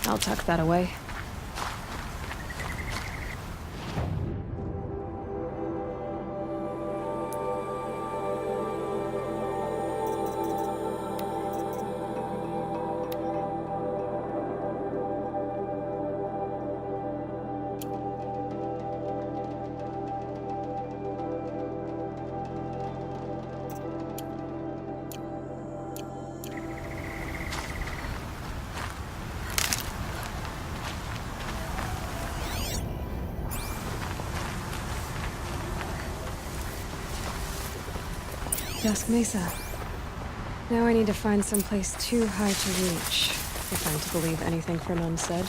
I'll tuck that away. Dusk Mesa. Now I need to find someplace too high to reach, if I'm to believe anything Fernand said.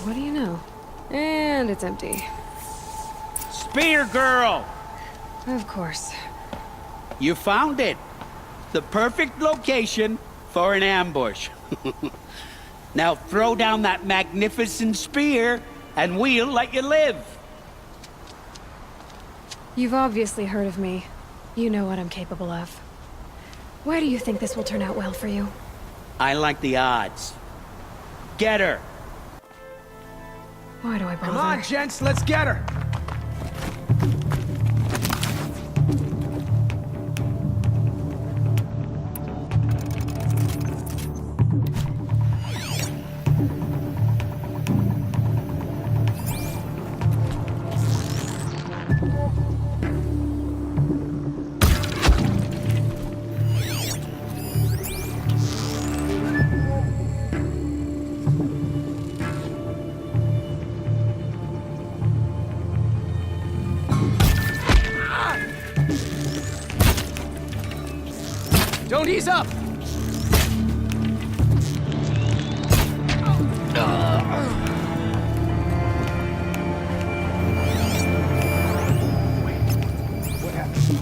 What do you know? And it's empty. Spear girl! Of course. You found it. The perfect location for an ambush. Now throw down that magnificent spear, and we'll let you live. You've obviously heard of me. You know what I'm capable of. Why do you think this will turn out well for you? I like the odds. Get her. Why do I bother? Come on, gents, let's get her! Don't ease up! What happened?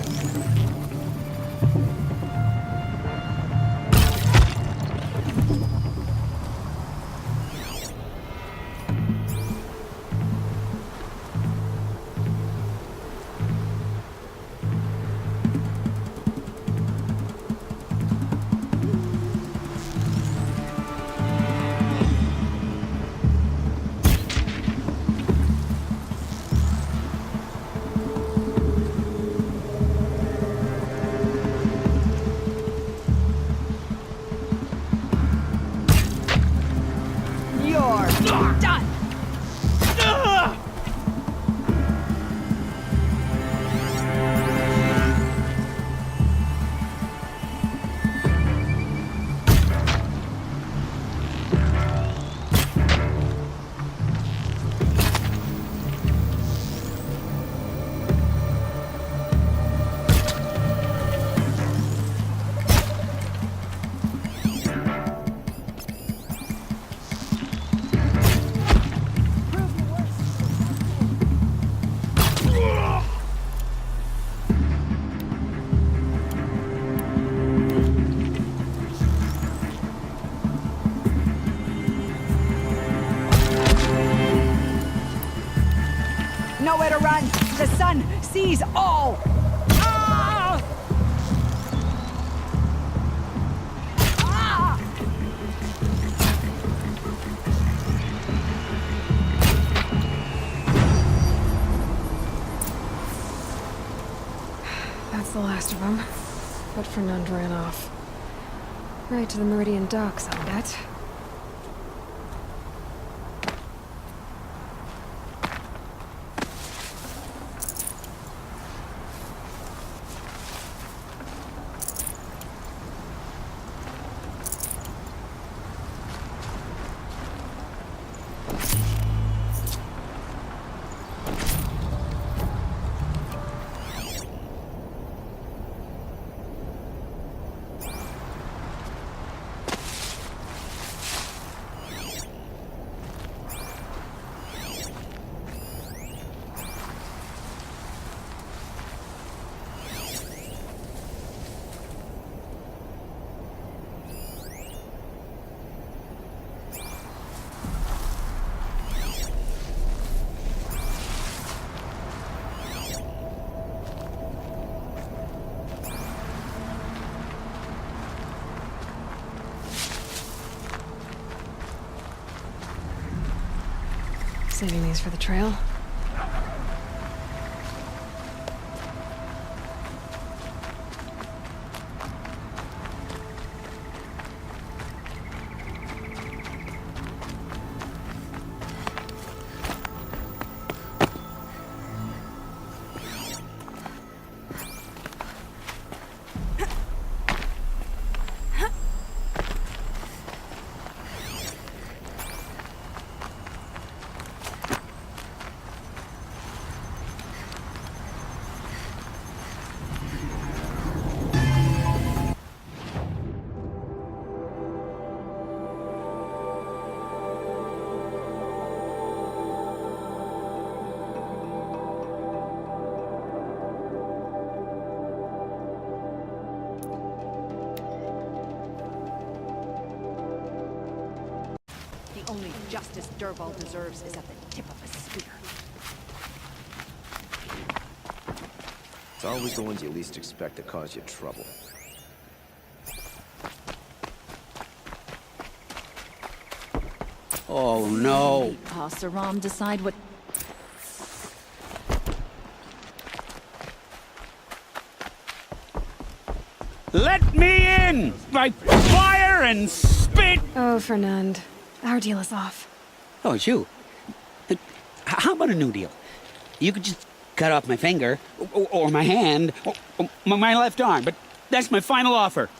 these all! Ah! Ah! That's the last of them. But Fernand ran off. Right to the Meridian docks, I'll bet. Saving these for the trail. The only justice Dervahl deserves is at the tip of a spear. It's always the ones you least expect to cause you trouble. Oh, no. Pa Saram decide what... Let me in! By fire and spit! Oh, Fernand. Our deal is off. Oh, it's you. How about a new deal? You could just cut off my finger, or my hand, or my left arm, but that's my final offer.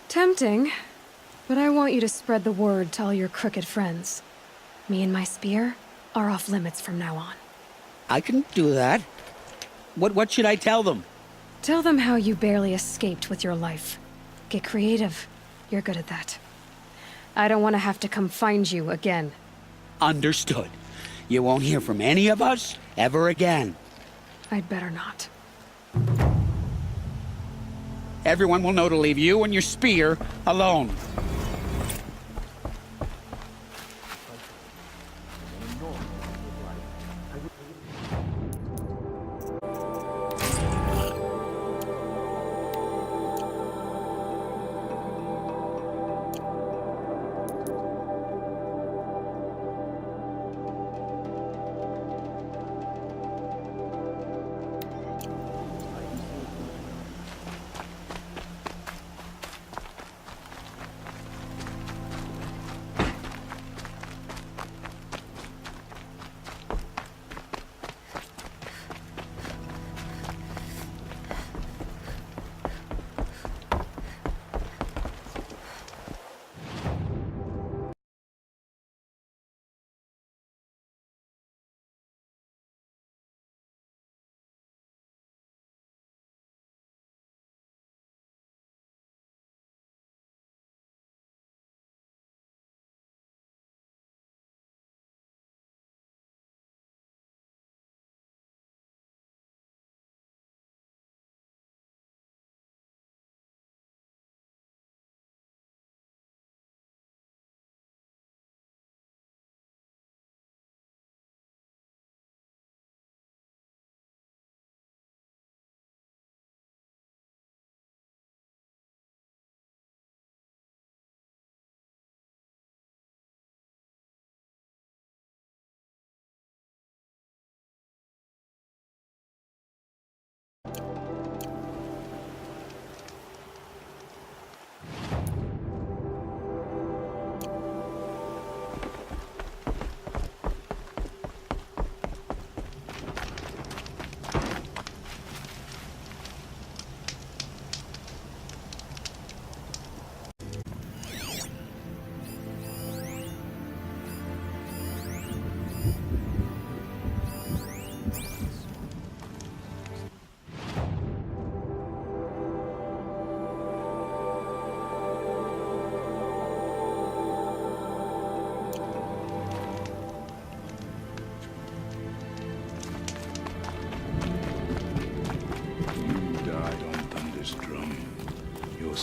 Tempting, but I want you to spread the word to all your crooked friends. Me and my spear are off limits from now on. I can do that. What should I tell them? Tell them how you barely escaped with your life. Get creative. You're good at that. I don't want to have to come find you again. Understood. You won't hear from any of us ever again. I'd better not. Everyone will know to leave you and your spear alone.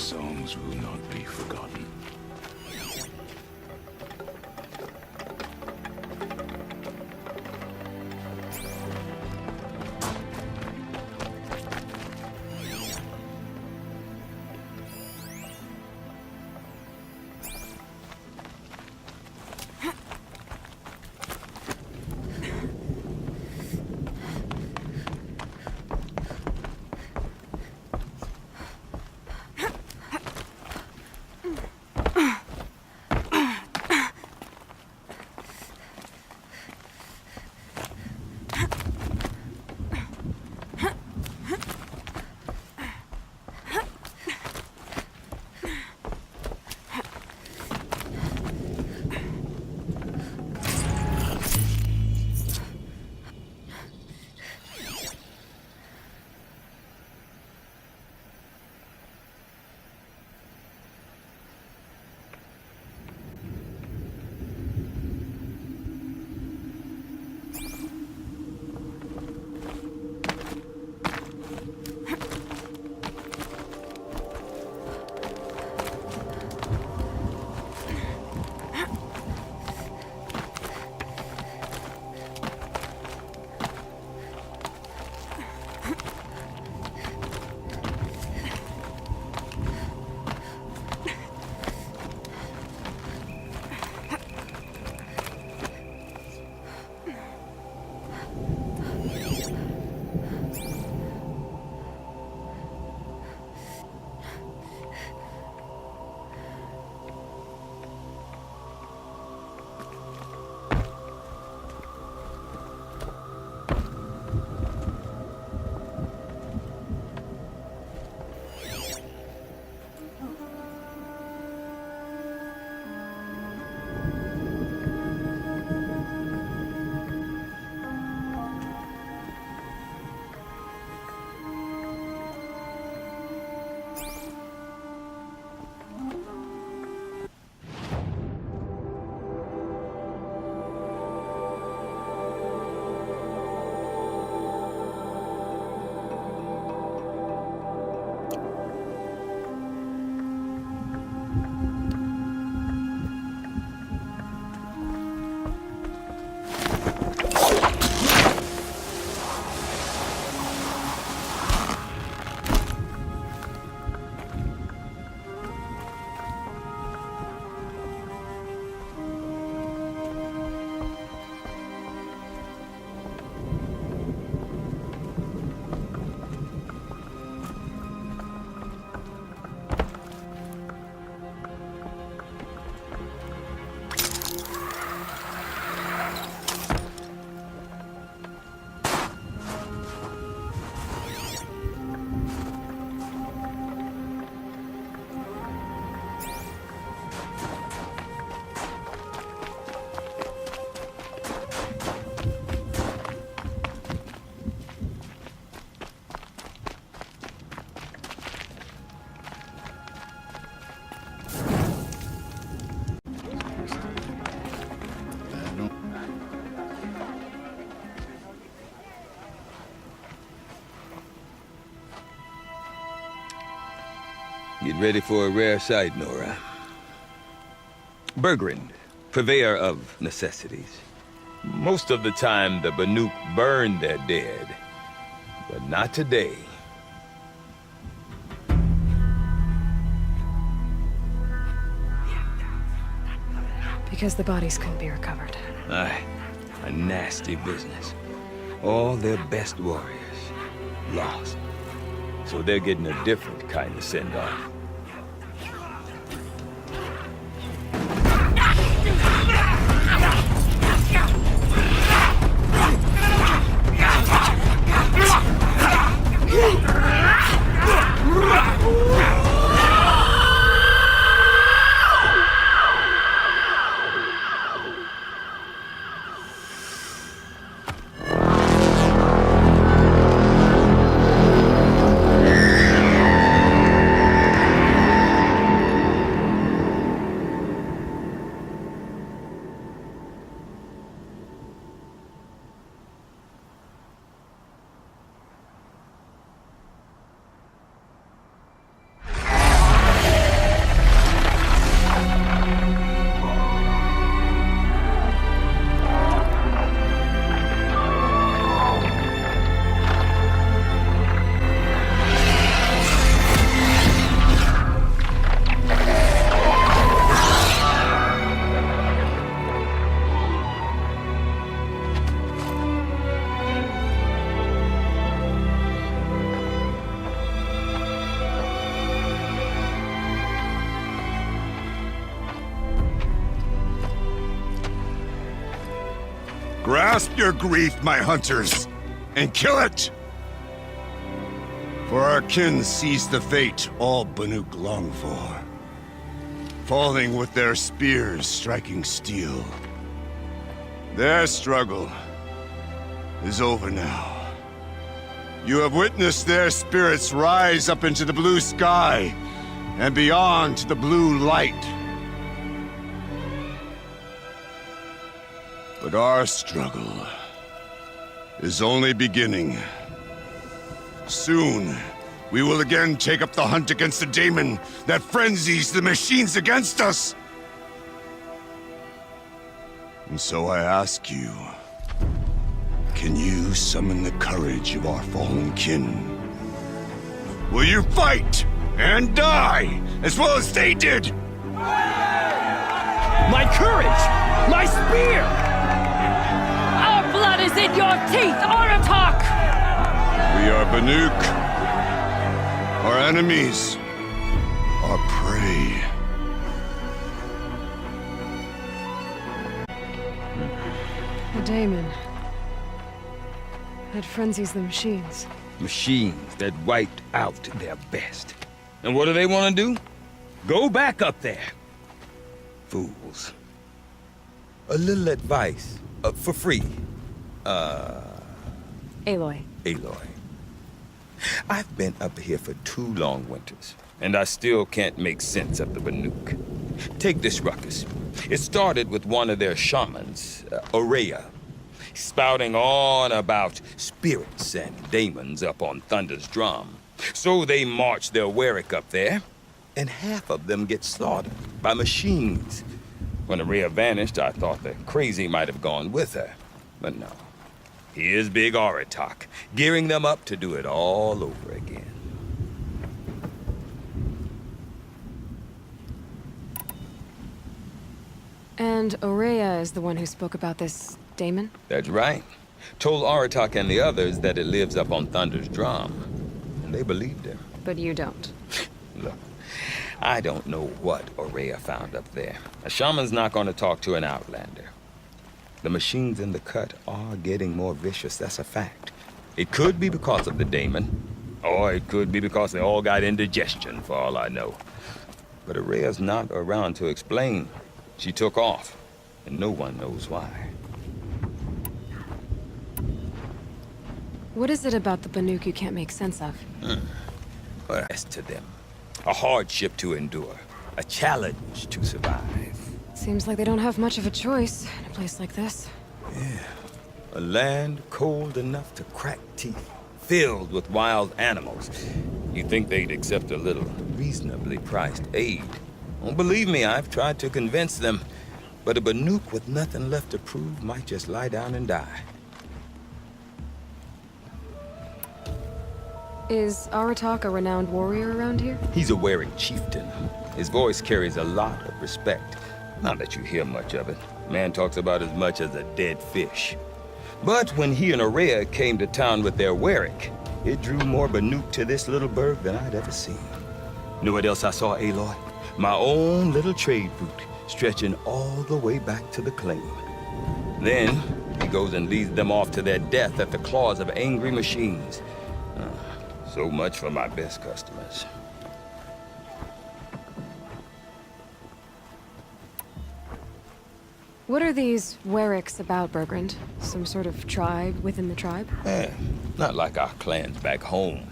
songs will not be forgotten. Get ready for a rare sight, Nora. Bergrand, purveyor of necessities. Most of the time, the Banuk burn their dead. But not today. Because the bodies couldn't be recovered. Aye, a nasty business. All their best warriors lost. So they're getting a different kind of send-off. Grasp your grief, my hunters, and kill it! For our kin sees the fate all Banuk long for. Falling with their spears striking steel. Their struggle is over now. You have witnessed their spirits rise up into the blue sky and beyond to the blue light. But our struggle is only beginning. Soon, we will again take up the hunt against the daemon that frenzies the machines against us. And so I ask you, can you summon the courage of our fallen kin? Will you fight and die as well as they did? My courage! My spear! Our blood is in your teeth, Aratak! We are Banuk. Our enemies are prey. The daemon. It frenzies the machines. Machines that wiped out their best. And what do they want to do? Go back up there. Fools. A little advice, for free. Aloy. Aloy. I've been up here for 2 long winters, and I still can't make sense of the Banuk. Take this ruckus. It started with one of their shamans, Aurea, spouting on about spirits and daemons up on Thunder's drum. So they march their Warwick up there, and half of them get slaughtered by machines. When Aurea vanished, I thought the crazy might have gone with her, but no. Here's Big Aratak, gearing them up to do it all over again. And Aurea is the one who spoke about this daemon? That's right. Told Aratak and the others that it lives up on Thunder's drum. And they believed him. But you don't. Look, I don't know what Aurea found up there. A shaman's not going to talk to an outlander. The machines in the cut are getting more vicious, that's a fact. It could be because of the daemon, or it could be because they all got indigestion, for all I know. But Aurea's not around to explain. She took off, and no one knows why. What is it about the Banuk you can't make sense of? Well, that's to them. A hardship to endure. A challenge to survive. Seems like they don't have much of a choice in a place like this. A land cold enough to crack teeth, filled with wild animals. You'd think they'd accept a little reasonably priced aid. Don't believe me, I've tried to convince them. But a Banuk with nothing left to prove might just lie down and die. Is Aratak a renowned warrior around here? He's a Warwick chieftain. His voice carries a lot of respect. Not that you hear much of it. Man talks about as much as a dead fish. But when he and Aurea came to town with their Warwick, it drew more Banuk to this little burg than I'd ever seen. Know what else I saw, Aloy? My own little trade route, stretching all the way back to the claim. Then, he goes and leads them off to their death at the claws of angry machines. So much for my best customers. What are these Warwicks about, Bergrand? Some sort of tribe within the tribe? Not like our clans back home.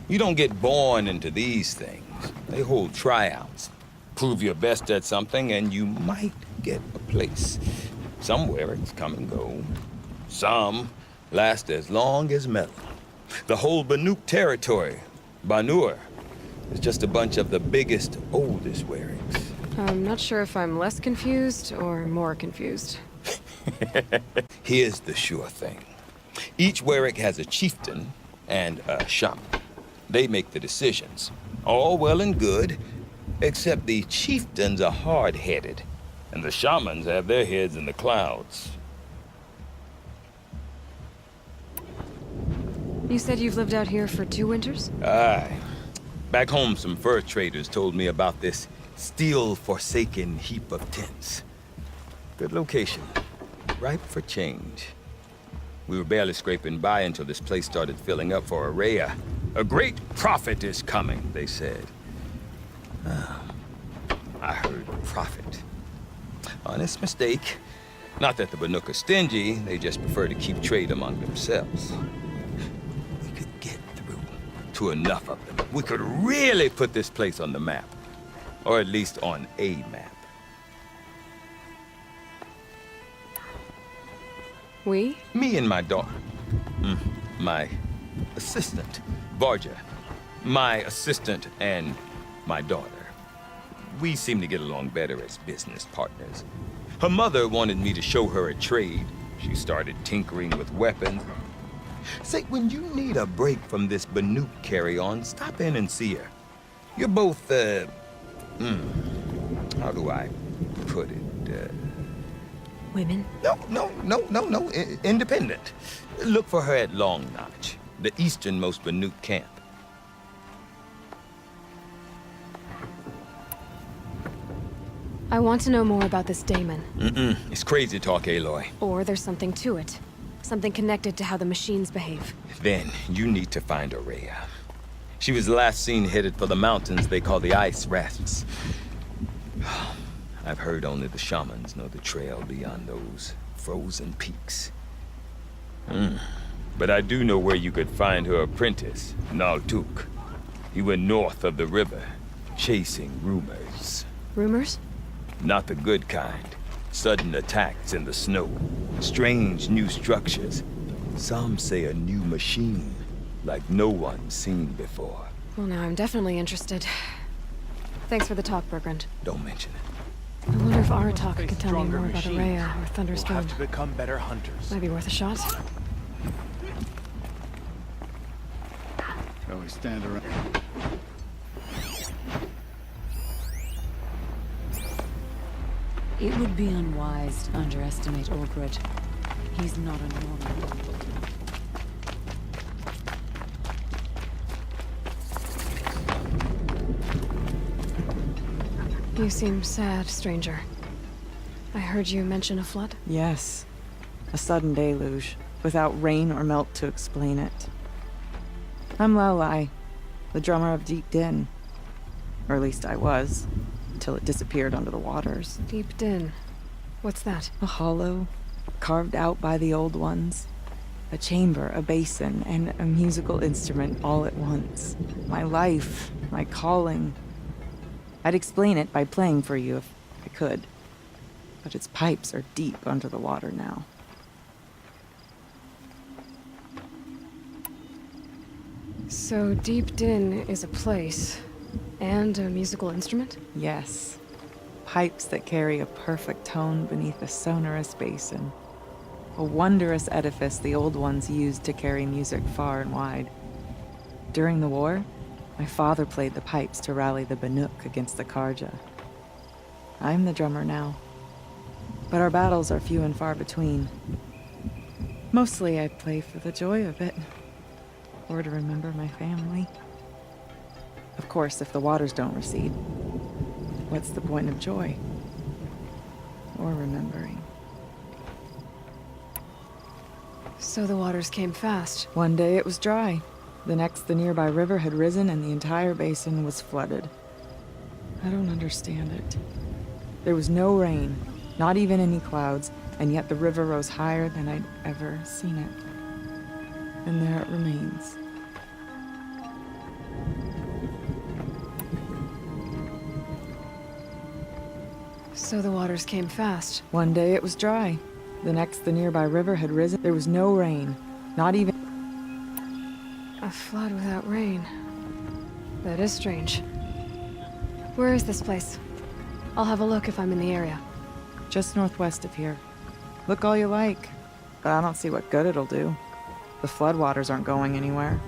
You don't get born into these things. They hold tryouts. Prove your best at something and you might get a place. Some Warwicks come and go. Some last as long as metal. The whole Banuk territory, Banur, is just a bunch of the biggest, oldest Warwicks. I'm not sure if I'm less confused or more confused. Here's the sure thing. Each Warwick has a chieftain and a shaman. They make the decisions. All well and good, except the chieftains are hard-headed, and the shamans have their heads in the clouds. You said you've lived out here for 2 winters? Aye. Back home, some fur traders told me about this steel-forsaken heap of tents. Good location. Ripe for change. We were barely scraping by until this place started filling up for Araya. A great prophet is coming, they said. I heard prophet. Honest mistake. Not that the Banuk are stingy, they just prefer to keep trade among themselves. We could get through to enough of them. We could really put this place on the map. Or at least on a map. We? Me and my daughter. My assistant, Varja. My assistant and my daughter. We seem to get along better as business partners. Her mother wanted me to show her a trade. She started tinkering with weapons. Say, when you need a break from this Banuk carry-on, stop in and see her. You're both, how do I put it? Women? No. Independent. Look for her at Long Notch, the easternmost Banuk camp. I want to know more about this daemon. It's crazy talk, Aloy. Or there's something to it. Something connected to how the machines behave. Then you need to find Araya. She was last seen headed for the mountains they call the Ice Rasps. I've heard only the shamans know the trail beyond those frozen peaks. But I do know where you could find her apprentice, Naltuk. He went north of the river, chasing rumors. Rumors? Not the good kind. Sudden attacks in the snow. Strange new structures. Some say a new machine, like no one's seen before. Well, now I'm definitely interested. Thanks for the talk, Bergrand. Don't mention it. I wonder if Aratak could tell me Stronger more about machines. Araya or We'll Thunderstorm. have to become better hunters. Might be worth a shot. Shall we stand around? It would be unwise to underestimate Orgrid. He's not a normal. You seem sad, stranger. I heard you mention a flood. Yes. A sudden deluge, without rain or melt to explain it. I'm Lelai, the drummer of Deep Din. Or at least I was, until it disappeared under the waters. Deep Din. What's that? A hollow, carved out by the old ones. A chamber, a basin, and a musical instrument all at once. My life, my calling. I'd explain it by playing for you if I could. But its pipes are deep under the water now. So Deep Din is a place and a musical instrument? Yes. Pipes that carry a perfect tone beneath a sonorous basin. A wondrous edifice the old ones used to carry music far and wide. During the war, my father played the pipes to rally the Banuk against the Karja. I'm the drummer now. But our battles are few and far between. Mostly I play for the joy of it. Or to remember my family. Of course, if the waters don't recede, what's the point of joy? Or remembering? So the waters came fast. One day it was dry. The next, the nearby river had risen and the entire basin was flooded. I don't understand it. There was no rain, not even any clouds, and yet the river rose higher than I'd ever seen it. And there it remains. So the waters came fast. One day it was dry. The next, the nearby river had risen. There was no rain, not even... A flood without rain. That is strange. Where is this place? I'll have a look if I'm in the area. Just northwest of here. Look all you like, but I don't see what good it'll do. The floodwaters aren't going anywhere.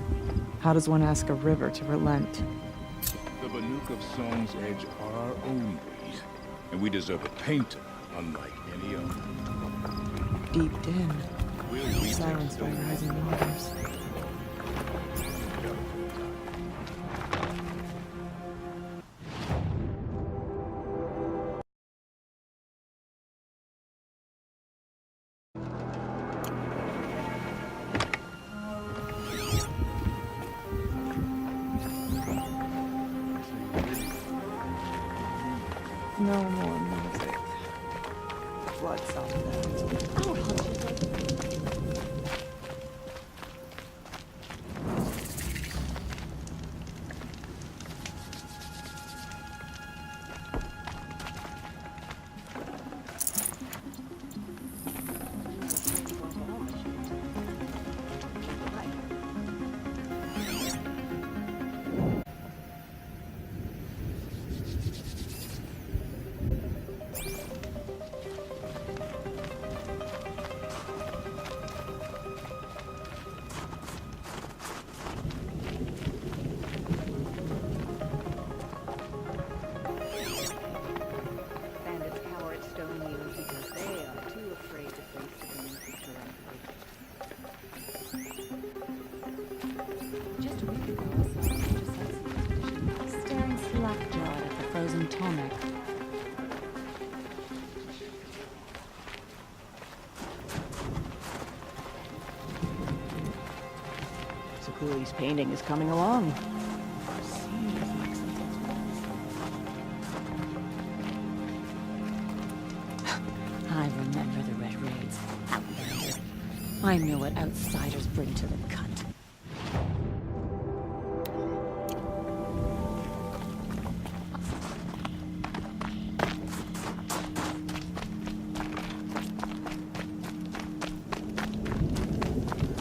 How does one ask a river to relent? The Banuk of Song's Edge are our own breed, and we deserve a painter unlike any other. Deep Din. We'll retake Silenced by rising waters. No more music. Blood softened. Our hunches are bandits cower at stone yields because they are too afraid to face the communities directly. Just a week ago, I saw a major sightseeing expedition staring slack-jawed at the frozen tarmac. Sakuli's painting is coming along. I remember the Red Raids. Outlanders. I know what outsiders bring to the cut.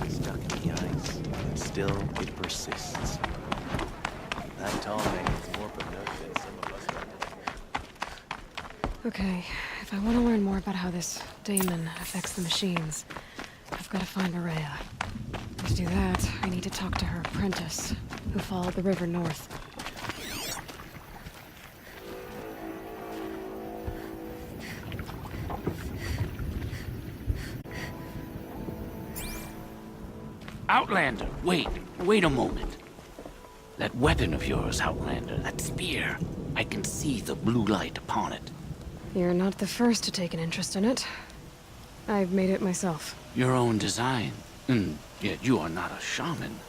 Stuck in the ice, and still it persists. That tall man is more Banuk than some of us are. Okay, if I want to learn more about how this daemon affects the machines, I've got to find Maria. To do that, I need to talk to her apprentice, who followed the river north. Outlander, wait a moment. That weapon of yours, Outlander, that spear. I can see the blue light upon it. You're not the first to take an interest in it. I've made it myself. Your own design. And yet you are not a shaman.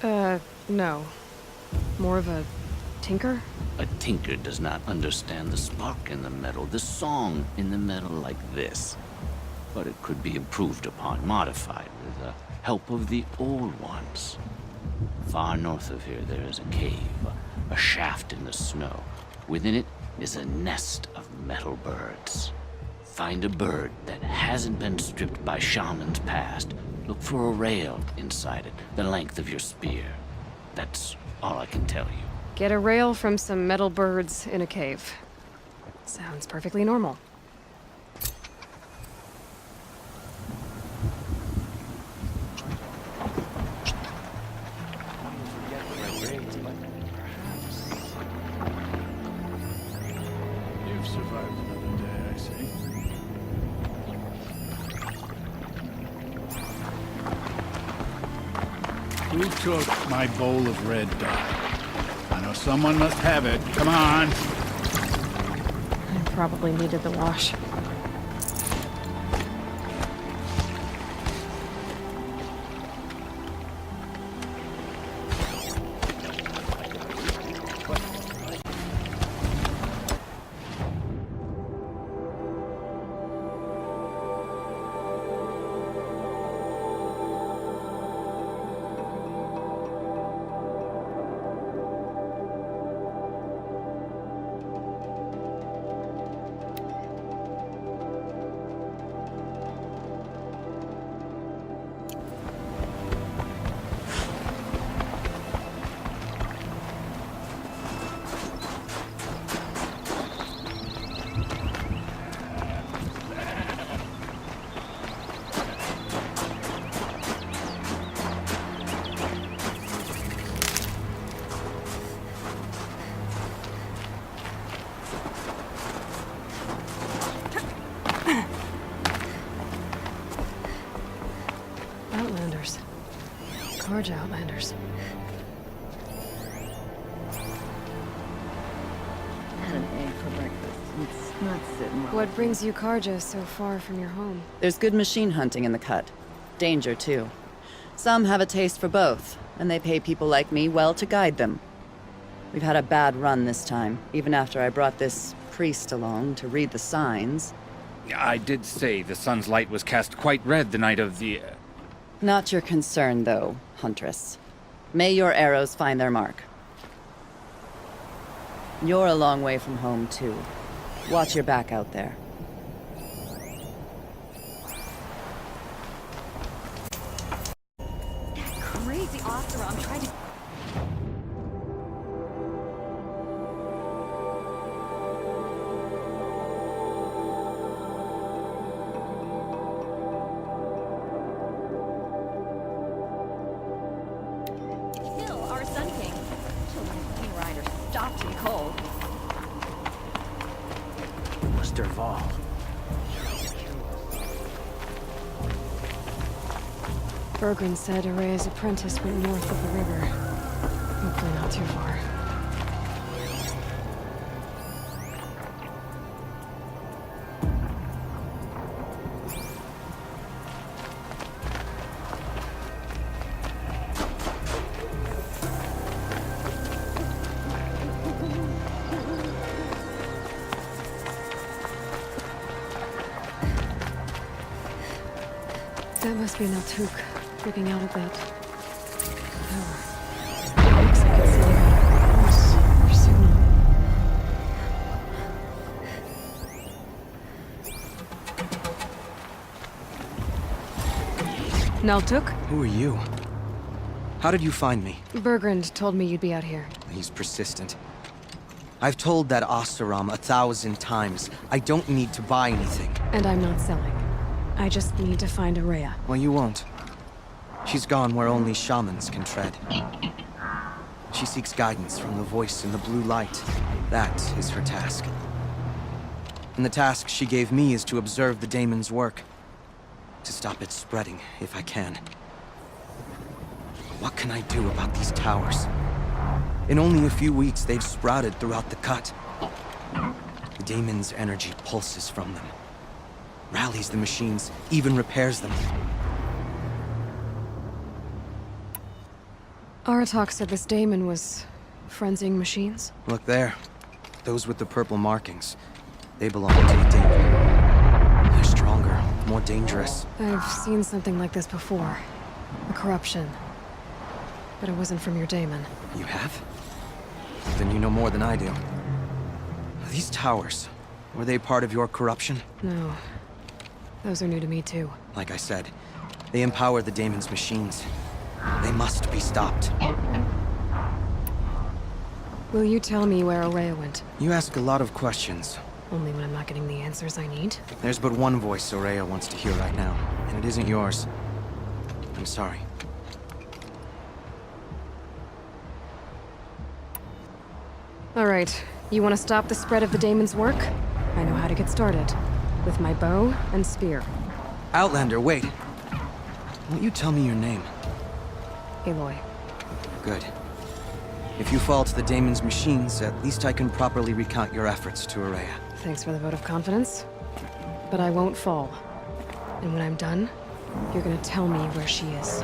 No. More of a tinker? A tinker does not understand the spark in the metal, the song in the metal like this. But it could be improved upon, modified with the help of the old ones. Far north of here there is a cave, a shaft in the snow. Within it is a nest of metal birds. Find a bird that hasn't been stripped by shamans past. Look for a rail inside it, the length of your spear. That's all I can tell you. Get a rail from some metal birds in a cave. Sounds perfectly normal. You've survived another day, I see. Who took my bowl of red dye? I know someone must have it. Come on! I probably needed the wash. Outlanders. Carja Outlanders. Had an egg for breakfast. It's not sitting well. What brings you Carja so far from your home? There's good machine hunting in the cut. Danger, too. Some have a taste for both, and they pay people like me well to guide them. We've had a bad run this time, even after I brought this priest along to read the signs. I did say the sun's light was cast quite red the night of the... Not your concern, though, Huntress. May your arrows find their mark. You're a long way from home, too. Watch your back out there. That crazy Oseram tried to... Kill our Sun King. Children Queen Rider stopped him cold. was Derval. Bergren said Araya's apprentice went north of the river. Hopefully not too far. That must be Naltuk, looking out of that tower. Looks like it's sending out a pulse or signal. Naltuk? Who are you? How did you find me? Bergrand told me you'd be out here. He's persistent. I've told that Oseram 1,000 times. I don't need to buy anything. And I'm not selling. I just need to find Araya. Well, you won't. She's gone where only shamans can tread. She seeks guidance from the voice in the blue light. That is her task. And the task she gave me is to observe the daemon's work. To stop it spreading, if I can. What can I do about these towers? In only a few weeks, they've sprouted throughout the cut. The daemon's energy pulses from them. Rallies the machines, even repairs them. Aratak said this daemon was frenzying machines. Look there. Those with the purple markings. They belong to the daemon. They're stronger, more dangerous. I've seen something like this before. A corruption. But it wasn't from your daemon. You have? Then you know more than I do. These towers, were they part of your corruption? No. Those are new to me, too. Like I said, they empower the daemon's machines. They must be stopped. Will you tell me where Araya went? You ask a lot of questions. Only when I'm not getting the answers I need? There's but one voice Araya wants to hear right now, and it isn't yours. I'm sorry. All right. You want to stop the spread of the daemon's work? I know how to get started. With my bow and spear. Outlander, wait. Won't you tell me your name? Aloy. Good. If you fall to the daemon's machines, at least I can properly recount your efforts to Araya. Thanks for the vote of confidence. But I won't fall. And when I'm done, you're gonna tell me where she is.